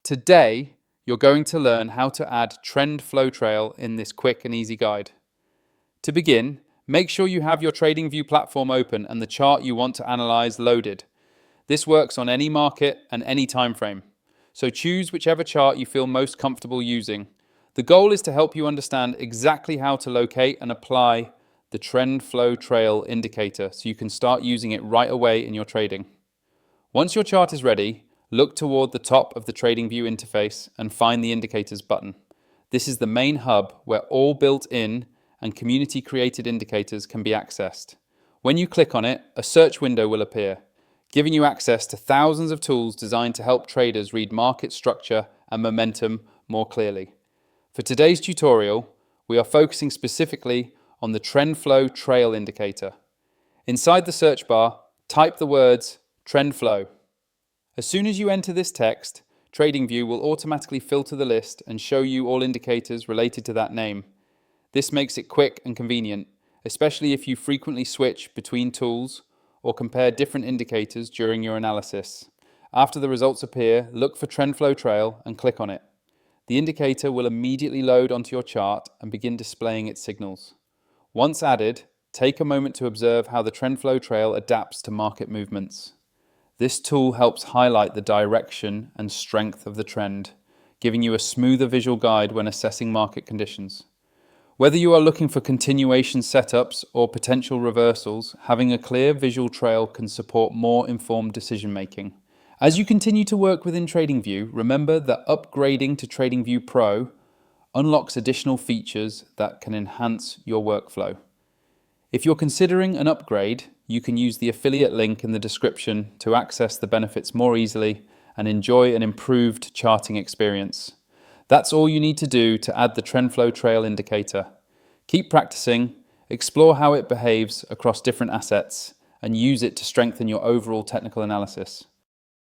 Today, you're going to learn how to add trend flow trail in this quick and easy guide. To begin, make sure you have your TradingView platform open and the chart you want to analyze loaded. This works on any market and any time frame. So choose whichever chart you feel most comfortable using. The goal is to help you understand exactly how to locate and apply the trend flow trail indicator so you can start using it right away in your trading. Once your chart is ready, look toward the top of the TradingView interface and find the Indicators button. This is the main hub where all built-in and community-created indicators can be accessed. When you click on it, a search window will appear, giving you access to thousands of tools designed to help traders read market structure and momentum more clearly. For today's tutorial, we are focusing specifically on the trend flow trail indicator. Inside the search bar, type the words trend flow. As soon as you enter this text, TradingView will automatically filter the list and show you all indicators related to that name. This makes it quick and convenient, especially if you frequently switch between tools or compare different indicators during your analysis. After the results appear, look for trend flow trail and click on it. The indicator will immediately load onto your chart and begin displaying its signals. Once added, take a moment to observe how the trend flow trail adapts to market movements. This tool helps highlight the direction and strength of the trend, giving you a smoother visual guide when assessing market conditions. Whether you are looking for continuation setups or potential reversals, having a clear visual trail can support more informed decision making. As you continue to work within TradingView, remember that upgrading to TradingView Pro unlocks additional features that can enhance your workflow. If you're considering an upgrade, you can use the affiliate link in the description to access the benefits more easily and enjoy an improved charting experience. That's all you need to do to add the trend flow trail indicator. Keep practicing, explore how it behaves across different assets, and use it to strengthen your overall technical analysis.